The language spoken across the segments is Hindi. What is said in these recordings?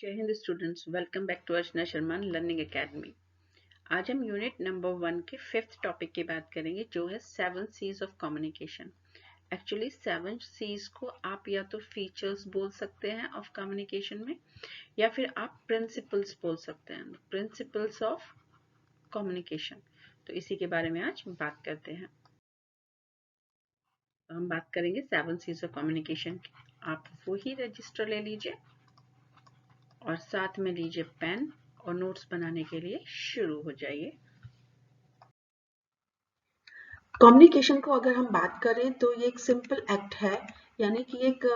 जय Hind students, welcome back to Archana Sharma learning academy. आज हम यूनिट नंबर 1 के 5th टॉपिक की बात करेंगे जो है 7 C's of communication. Actually 7 C's को आप या तो फीचर्स बोल सकते हैं ऑफ कम्युनिकेशन में या फिर आप प्रिंसिपल्स बोल सकते हैं, प्रिंसिपल्स ऑफ कम्युनिकेशन। तो इसी के बारे में आज बात करते हैं। तो हम बात करेंगे 7 C's ऑफ कम्युनिकेशन की। आप वही रजिस्टर ले लीजिए और साथ में लीजिए पेन और नोट्स बनाने के लिए शुरू हो जाइए। कम्युनिकेशन को अगर हम बात करें तो ये एक सिंपल एक्ट है, यानी कि एक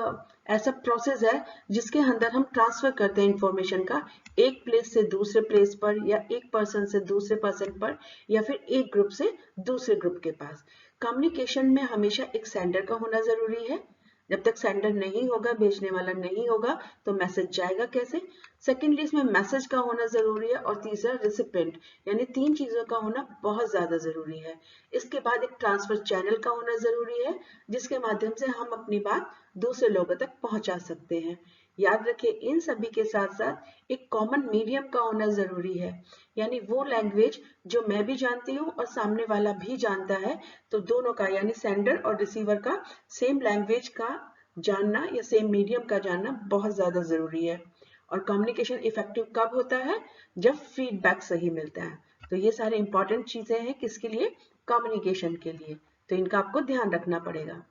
ऐसा प्रोसेस है जिसके अंदर हम ट्रांसफर करते हैं इंफॉर्मेशन का एक प्लेस से दूसरे प्लेस पर, या एक पर्सन से दूसरे पर्सन पर, या फिर एक ग्रुप से दूसरे ग्रुप के पास। कम्युनिकेशन में हमेशा एक सेंडर का होना जरूरी है। जब तक सेंडर नहीं होगा, भेजने वाला नहीं होगा, तो मैसेज जाएगा कैसे। सेकेंडली इसमें मैसेज का होना जरूरी है, और तीसरा रिसिपेंट, यानी 3 चीजों का होना बहुत ज्यादा जरूरी है। इसके बाद एक ट्रांसफर चैनल का होना जरूरी है जिसके माध्यम से हम अपनी बात दूसरे लोगों तक पहुंचा सकते हैं। याद रखिए, इन सभी के साथ साथ एक कॉमन मीडियम का होना जरूरी है, यानी वो लैंग्वेज जो मैं भी जानती हूँ और सामने वाला भी जानता है। तो दोनों का, यानी सेंडर और रिसीवर का सेम लैंग्वेज का जानना या सेम मीडियम का जानना बहुत ज्यादा जरूरी है। और कम्युनिकेशन इफेक्टिव कब होता है? जब फीडबैक सही मिलता है। तो ये सारे इंपॉर्टेंट चीजें हैं किसके लिए? कम्युनिकेशन के लिए। तो इनका आपको ध्यान रखना पड़ेगा।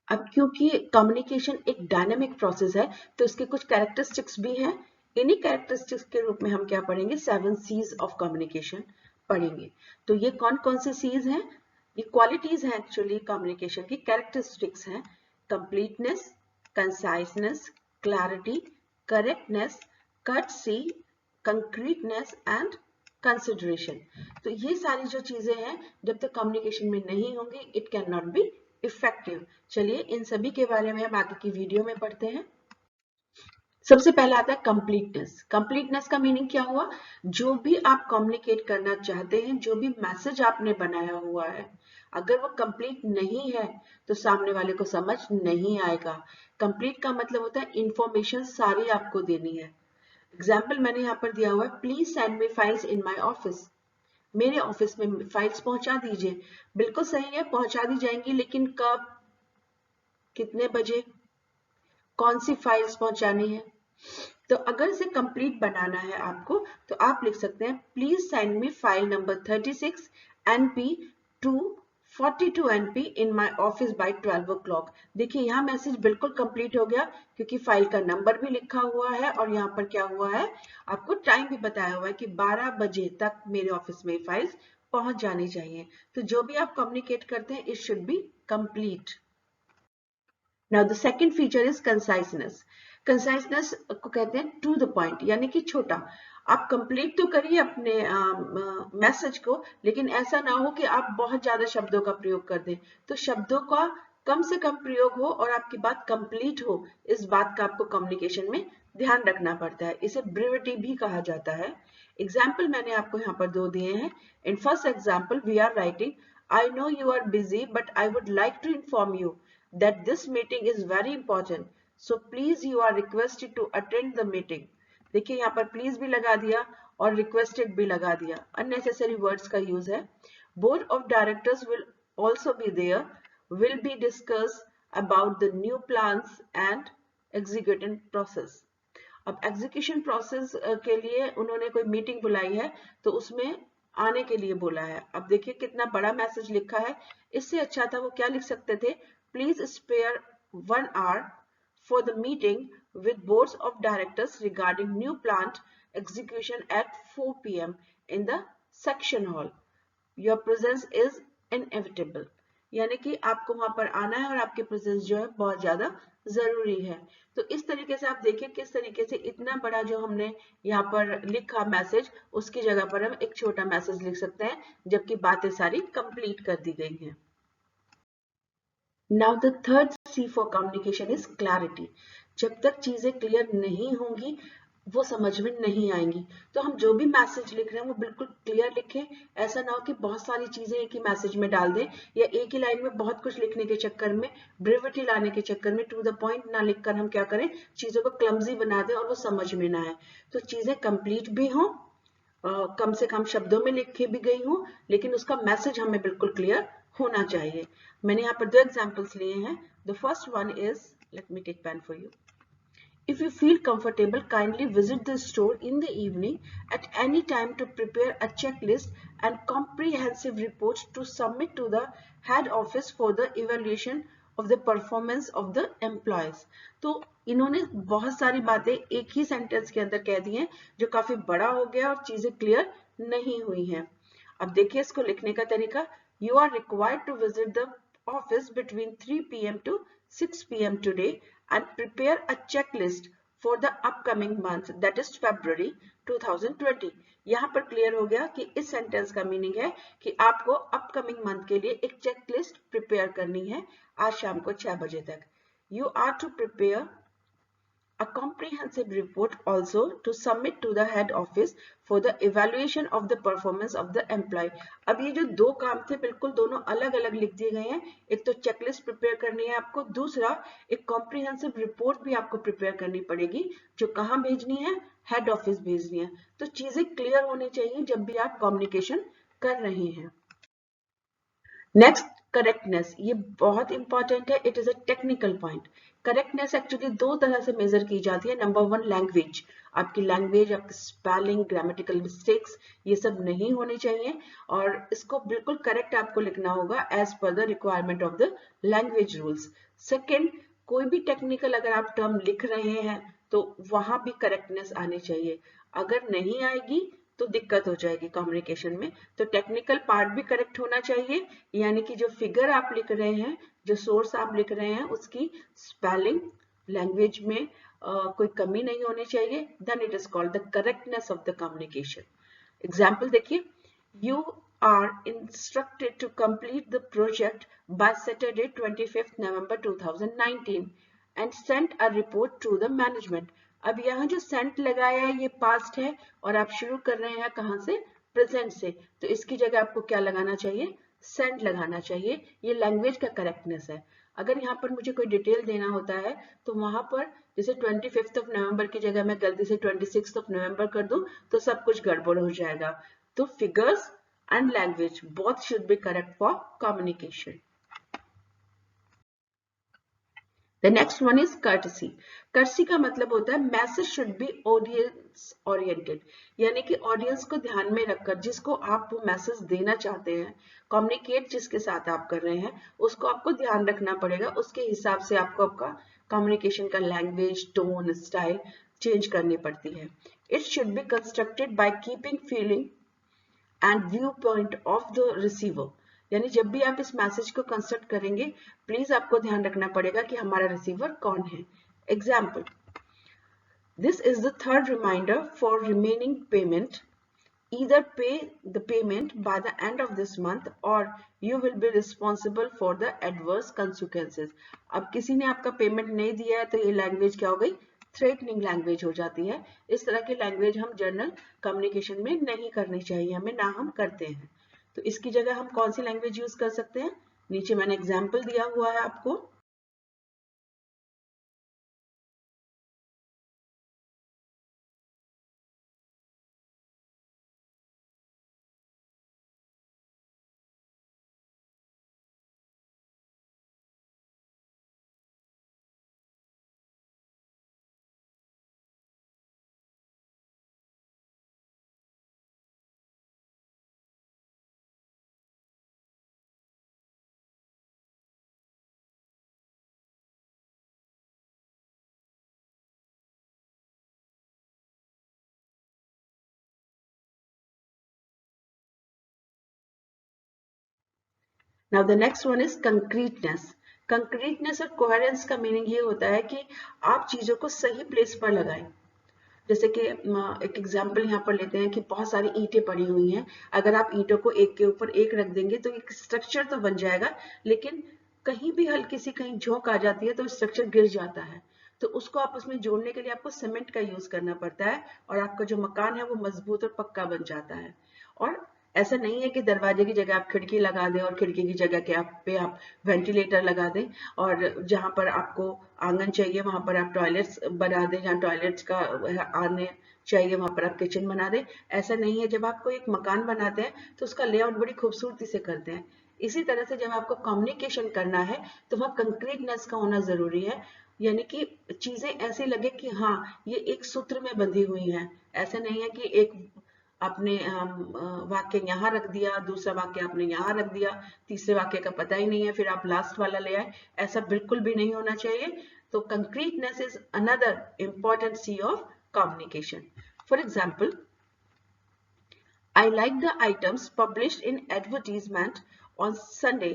अब क्योंकि कम्युनिकेशन एक डायनामिक प्रोसेस है, तो इसके कुछ कैरेक्टरिस्टिक्स भी हैं। इन्हीं कैरेक्टरिस्टिक्स के रूप में हम क्या पढ़ेंगे? 7 C's ऑफ कम्युनिकेशन पढ़ेंगे। तो ये कौन कौन से C's हैं? ये क्वालिटीज हैं एक्चुअली कम्युनिकेशन की, कैरेक्टरिस्टिक्स हैं। Completeness, conciseness, clarity, correctness, courtesy, concreteness and consideration. तो ये सारी जो चीजें हैं, जब तक कम्युनिकेशन में नहीं होंगी, it can not be effective. चलिए इन सभी के बारे में हम आगे की वीडियो में पढ़ते हैं। सबसे पहला आता है कंप्लीटनेस। कंप्लीटनेस का मीनिंग क्या हुआ? जो भी आप कम्युनिकेट करना चाहते हैं, जो भी मैसेज आपने बनाया हुआ है, अगर वो कंप्लीट नहीं है तो सामने वाले को समझ नहीं आएगा। कंप्लीट का मतलब होता है इंफॉर्मेशन सारी आपको देनी है। एग्जाम्पल मैंने यहाँ पर दिया हुआ है, please send me files in my office. मेरे ऑफिस में फाइल्स पहुंचा दीजिए। बिल्कुल सही है, पहुंचा दी जाएंगी, लेकिन कब, कितने बजे, कौन सी फाइल्स पहुंचानी है। तो अगर इसे कंप्लीट बनाना है आपको, तो आप लिख सकते हैं, please send me file number 36 NP to 42 NP in my office by 12 o'clock। देखिए यहाँ मैसेज बिल्कुल कंप्लीट हो गया, क्योंकि फाइल का नंबर भी लिखा हुआ है और यहाँ पर क्या हुआ है, आपको टाइम भी बताया हुआ है कि 12 बजे तक मेरे ऑफिस में फाइल्स पहुंच जानी चाहिए। तो जो भी आप कम्युनिकेट करते हैं, it should be complete. Now the second feature is conciseness. Conciseness को कहते हैं टू द पॉइंट, यानी कि छोटा। आप कंप्लीट तो करिए अपने मैसेज को, लेकिन ऐसा ना हो कि आप बहुत ज्यादा शब्दों का प्रयोग कर दें। तो शब्दों का कम से कम प्रयोग हो और आपकी बात कंप्लीट हो, इस बात का आपको कम्युनिकेशन में ध्यान रखना पड़ता है। इसे ब्रीविटी भी कहा जाता है। एग्जाम्पल मैंने आपको यहाँ पर 2 दिए हैं। In first example we are writing, I know you are busy but I would like to inform you that this meeting is very important, so please you are requested to attend the meeting। देखिए यहाँ पर प्लीज भी लगा दिया और रिक्वेस्टेड भी लगा दिया, unnecessary words का यूज है। Board of directors will also be there, will be discuss about the new plans and execution process। अब एग्जीक्यूशन प्रोसेस के लिए उन्होंने कोई मीटिंग बुलाई है, तो उसमें आने के लिए बोला है। अब देखिए कितना बड़ा मैसेज लिखा है। इससे अच्छा था वो क्या लिख सकते थे, please spare 1 hour for the meeting with boards of directors regarding new plant execution at 4 p.m. in the section hall। Your presence is inevitable। यानी कि आपको वहां पर आना है और आपके प्रेजेंस जो है बहुत ज्यादा जरूरी है। तो इस तरीके से आप देखिए किस तरीके से इतना बड़ा जो हमने यहाँ पर लिखा मैसेज, उसकी जगह पर हम एक छोटा मैसेज लिख सकते हैं, जबकि बातें सारी कंप्लीट कर दी गई हैं। Now the third C for communication is clarity। जब तक चीजें क्लियर नहीं होंगी, वो समझ में नहीं आएंगी। तो हम जो भी मैसेज लिख रहे हैं वो बिल्कुल क्लियर लिखें। ऐसा ना हो कि बहुत सारी चीजें एक ही मैसेज में डाल दें, या एक ही लाइन में बहुत कुछ लिखने के चक्कर में, ब्रेविटी लाने के चक्कर में टू द पॉइंट ना लिखकर हम क्या करें, चीजों को क्लमजी बना दें और वो समझ में ना आए। तो चीजें कंप्लीट भी हों, कम से कम शब्दों में लिखी भी गई हूँ, लेकिन उसका मैसेज हमें बिल्कुल क्लियर होना चाहिए। मैंने यहाँ पर 2 एग्जाम्पल्स लिए हैं। The first one is, let me take pen for you. If you feel comfortable, kindly visit the store in the evening at any time to prepare a checklist and comprehensive reports to submit to the head office for the evaluation of the performance of the employees। तो इन्होंने बहुत सारी बातें एक ही सेंटेंस के अंदर कह दी हैं, जो काफी बड़ा हो गया और चीजें क्लियर नहीं हुई हैं। अब देखिए इसको लिखने का तरीका। You are required to visit the office between 3 p.m. to 6 p.m. today and prepare a checklist for the upcoming month, that is February 2020। यहाँ पर क्लियर हो गया कि इस सेंटेंस का मीनिंग है कि आपको अपकमिंग मंथ के लिए एक चेकलिस्ट प्रिपेयर करनी है आज शाम को 6 बजे तक। You are to prepare a comprehensive report also to submit to the head office for the evaluation of the performance of the employee। अब ये जो दो काम थे बिल्कुल दोनों अलग अलग लिख दिए गए हैं। एक तो चेकलिस्ट प्रिपेयर करनी है आपको, दूसरा एक कॉम्प्रिहेंसिव रिपोर्ट भी आपको प्रिपेयर करनी पड़ेगी, जो कहाँ भेजनी है, हेड ऑफिस भेजनी है। तो चीजें क्लियर होनी चाहिए जब भी आप कम्युनिकेशन कर रहे हैं। Next, correctness. ये बहुत इंपॉर्टेंट है, it is a technical point. Correctness actually दो तरह से मेजर की जाती है। Number 1, language. आपकी लैंग्वेज, आपकी स्पेलिंग, ग्रामेटिकल मिस्टेक्स, ये सब नहीं होनी चाहिए और इसको बिल्कुल करेक्ट आपको लिखना होगा as per the requirement of the language rules. Second, कोई भी टेक्निकल अगर आप टर्म लिख रहे हैं तो वहां भी करेक्टनेस आनी चाहिए। अगर नहीं आएगी तो दिक्कत हो जाएगी कम्युनिकेशन में। तो टेक्निकल पार्ट भी करेक्ट होना चाहिए, यानी कि जो फिगर आप लिख रहे हैं, जो सोर्स आप लिख रहे हैं, उसकी स्पेलिंग, लैंग्वेज में कोई कमी नहीं होनी चाहिए। Then it is called the correctness of the communication. Example देखिए, you are instructed to complete the project by Saturday 25th November 2019 and send a report to the management। अब यहाँ जो सेंट लगाया है ये पास्ट है और आप शुरू कर रहे हैं कहाँ से, प्रेजेंट से, तो इसकी जगह आपको क्या लगाना चाहिए, सेंट लगाना चाहिए। ये लैंग्वेज का करेक्टनेस है। अगर यहाँ पर मुझे कोई डिटेल देना होता है तो वहां पर जैसे 25th ऑफ नवंबर की जगह मैं गलती से 26th ऑफ नवंबर कर दूं तो सब कुछ गड़बड़ हो जाएगा। तो figures and language both should be correct for communication। The next one is courtesy। courtesy का मतलब होता है message should be audience oriented, यानी कि ऑडियंस को ध्यान में रखकर जिसको आप वो मैसेज देना चाहते हैं, कम्युनिकेट जिसके साथ आप कर रहे हैं, उसको आपको ध्यान रखना पड़ेगा। उसके हिसाब से आपको आपका कम्युनिकेशन का लैंग्वेज, टोन, स्टाइल चेंज करनी पड़ती है। It should be constructed by keeping feeling and view point of the receiver, यानी जब भी आप इस मैसेज को कंस्ट्रक्ट करेंगे प्लीज आपको ध्यान रखना पड़ेगा कि हमारा रिसीवर कौन है। Example, this is the third reminder for remaining payment, either pay the payment by the end of this month or you will be responsible for the adverse consequences। अब किसी ने आपका पेमेंट नहीं दिया है तो ये लैंग्वेज क्या हो गई, थ्रेटनिंग लैंग्वेज हो जाती है। इस तरह की लैंग्वेज हम जर्नल कम्युनिकेशन में नहीं करनी चाहिए हमें, ना हम करते हैं। तो इसकी जगह हम कौन सी लैंग्वेज यूज कर सकते हैं, नीचे मैंने एग्जाम्पल दिया हुआ है आपको। Now the next one is concreteness। concreteness और coherence का मीनिंग ये होता है कि आप चीजों को सही प्लेस पर लगाएं। जैसे कि एक एग्जाम्पल यहाँ पर लेते हैं कि बहुत सारी ईंटें पड़ी हुई हैं, अगर आप ईंटों को एक के ऊपर एक रख देंगे तो एक स्ट्रक्चर तो बन जाएगा, लेकिन कहीं भी हल्की सी कहीं झोंक आ जाती है तो स्ट्रक्चर गिर जाता है। तो उसको आपस में जोड़ने के लिए आपको सीमेंट का यूज करना पड़ता है और आपका जो मकान है वो मजबूत और पक्का बन जाता है। और ऐसा नहीं है कि दरवाजे की जगह आप खिड़की लगा दें और खिड़की की जगह के आप वेंटिलेटर लगा दें, और जहां पर आपको आंगन चाहिए वहां पर आप टॉयलेट्स बना दें, जहां टॉयलेट्स का आने चाहिए वहां पर आप किचन बना दें। ऐसा नहीं है। जब आप कोई एक मकान बनाते हैं तो उसका लेआउट बड़ी खूबसूरती से करते हैं। इसी तरह से जब आपको कम्युनिकेशन करना है तो वहाँ कंक्रीटनेस का होना जरूरी है, यानी कि चीजें ऐसे लगे कि हाँ ये एक सूत्र में बंधी हुई हैं। ऐसा नहीं है कि एक आपने वाक्य यहाँ रख दिया, दूसरा वाक्य आपने यहाँ रख दिया, तीसरे वाक्य का पता ही नहीं है, फिर आप लास्ट वाला ले आए। ऐसा बिल्कुल भी नहीं होना चाहिए। तो concreteness is another important C of communication. For example, I like the items published in advertisement on Sunday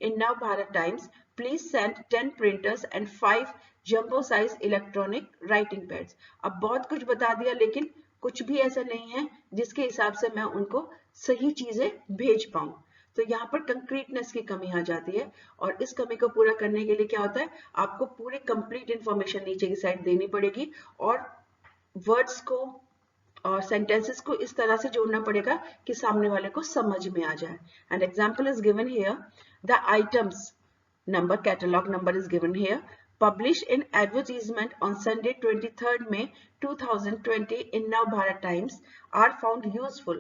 in Now Bharat Times. Please send 10 printers and 5 jumbo size electronic writing pads. अब बहुत कुछ बता दिया लेकिन कुछ भी ऐसा नहीं है जिसके हिसाब से मैं उनको सही चीजें भेज पाऊं। तो यहाँ पर कंक्रीटनेस की कमी आ जाती है, और इस कमी को पूरा करने के लिए क्या होता है, आपको पूरी कंप्लीट इंफॉर्मेशन नीचे की साइड देनी पड़ेगी और वर्ड्स को और सेंटेंसेस को इस तरह से जोड़ना पड़ेगा कि सामने वाले को समझ में आ जाए। And example is given here, the items number, catalog number is given here, published in advertisement on Sunday 23rd May 2020 in Now Bharat Times are found useful.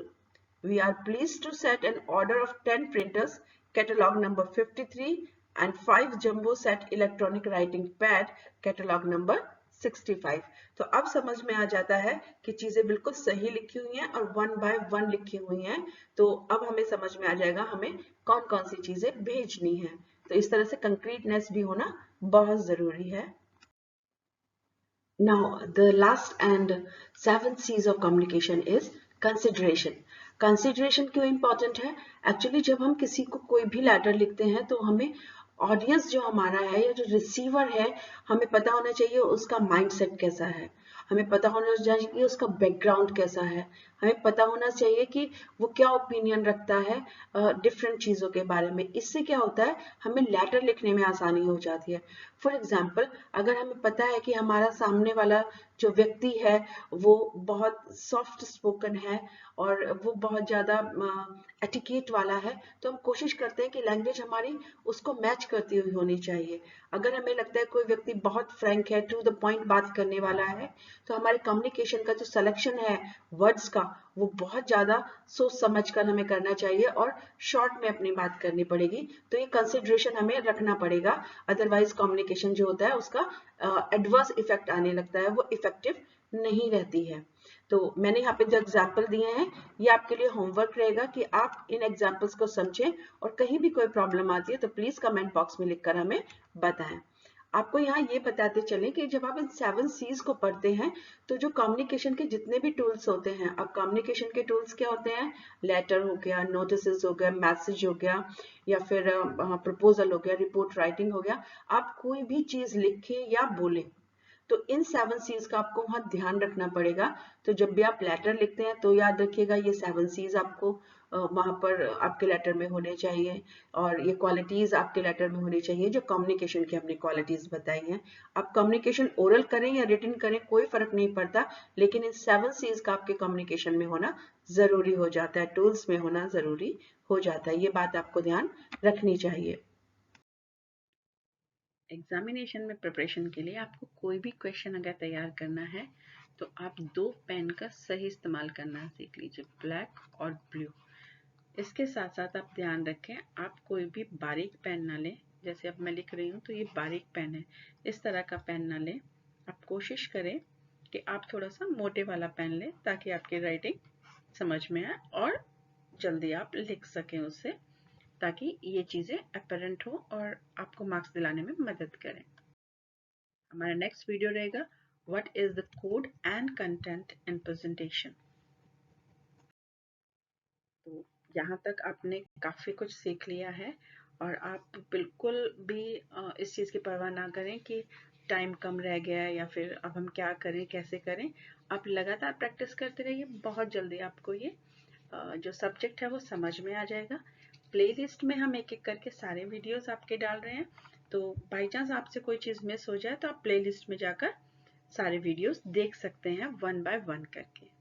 We are pleased to set an order of 10 printers, catalog number 53, and 5 jumbo set electronic writing pad, catalog number 65. तो अब समझ में आ जाता है कि चीजें बिल्कुल सही लिखी हुई हैं और 1 by 1 लिखी हुई हैं। तो अब हमें समझ में आ जाएगा हमें कौन कौन सी चीजें भेजनी है। तो इस तरह से कंक्रीटनेस भी होना बहुत जरूरी है। Now the last and 7th C's of communication is consideration. Consideration क्यों इंपॉर्टेंट है? एक्चुअली जब हम किसी को कोई भी लेटर लिखते हैं तो हमें ऑडियंस जो हमारा है या जो रिसीवर है, हमें पता होना चाहिए उसका माइंडसेट कैसा है, हमें पता होना चाहिए कि उसका बैकग्राउंड कैसा है, हमें पता होना चाहिए कि वो क्या ओपिनियन रखता है डिफरेंट चीज़ों के बारे में। इससे क्या होता है, हमें लेटर लिखने में आसानी हो जाती है। फॉर एग्जाम्पल, अगर हमें पता है कि हमारा सामने वाला जो व्यक्ति है वो बहुत सॉफ्ट स्पोकन है और वो बहुत ज़्यादा एटिकेट वाला है, तो हम कोशिश करते हैं कि लैंग्वेज हमारी उसको मैच करती हुई होनी चाहिए। अगर हमें लगता है कोई व्यक्ति बहुत फ्रैंक है, टू द पॉइंट बात करने वाला है, तो हमारे कम्युनिकेशन का जो सिलेक्शन है वर्ड्स का, वो बहुत ज़्यादा सोच समझ कर हमें करना चाहिए और शॉर्ट में अपनी बात करनी पड़ेगी। तो ये कंसिडरेशन हमें रखना पड़ेगा, अदरवाइज कम्युनिकेशन जो होता है उसका एडवर्स इफेक्ट आने लगता है, वो इफेक्टिव नहीं रहती है। तो मैंने यहाँ पे जो एग्जाम्पल दिए हैं ये आपके लिए होमवर्क रहेगा कि आप इन एग्जाम्पल्स को समझें, और कहीं भी कोई प्रॉब्लम आती है तो प्लीज कमेंट बॉक्स में लिखकर हमें बताएं। आपको यहाँ ये बताते चलें कि जब आप इन 7 C's को पढ़ते हैं तो जो कम्युनिकेशन के जितने भी टूल्स होते हैं, अब कम्युनिकेशन के टूल्स क्या होते हैं, लेटर हो गया, नोटिस हो गया, मैसेज हो गया, या फिर प्रपोजल हो गया, रिपोर्ट राइटिंग हो गया, आप कोई भी चीज लिखें या बोलें तो इन 7 C's का आपको वहां ध्यान रखना पड़ेगा। तो जब भी आप लेटर लिखते हैं तो याद रखिएगा ये 7 C's आपको वहां पर आपके लेटर में होने चाहिए, और ये क्वालिटीज आपके लेटर में होनी चाहिए जो कम्युनिकेशन की हमने क्वालिटीज बताई हैं। आप कम्युनिकेशन ओरल करें या रिटन करें कोई फर्क नहीं पड़ता, लेकिन इन 7 C's का आपके कम्युनिकेशन में होना जरूरी हो जाता है, टूल्स में होना जरूरी हो जाता है। ये बात आपको ध्यान रखनी चाहिए। एग्जामिनेशन में प्रिपरेशन के लिए आपको कोई भी क्वेश्चन अगर तैयार करना है तो आप 2 पेन का सही इस्तेमाल करना सीख लीजिए, ब्लैक और ब्लू। इसके साथ साथ आप ध्यान रखें आप कोई भी बारीक पेन ना लें, जैसे अब मैं लिख रही हूँ तो ये बारीक पेन है, इस तरह का पेन ना लें। आप कोशिश करें कि आप थोड़ा सा मोटे वाला पेन लें ताकि आपकी राइटिंग समझ में आए और जल्दी आप लिख सकें उससे, ताकि ये चीज़ें अपरेंट हो और आपको मार्क्स दिलाने में मदद करें। हमारा नेक्स्ट वीडियो रहेगा what is the code and content in presentation. तो यहाँ तक आपने काफ़ी कुछ सीख लिया है, और आप बिल्कुल भी इस चीज़ की परवाह ना करें कि टाइम कम रह गया है या फिर अब हम क्या करें कैसे करें। आप लगातार प्रैक्टिस करते रहिए, बहुत जल्दी आपको ये जो सब्जेक्ट है वो समझ में आ जाएगा। प्लेलिस्ट में हम एक एक करके सारे वीडियोस आपके डाल रहे हैं, तो बाई चांस आपसे कोई चीज़ मिस हो जाए तो आप प्लेलिस्ट में जाकर सारे वीडियोस देख सकते हैं वन बाय वन करके।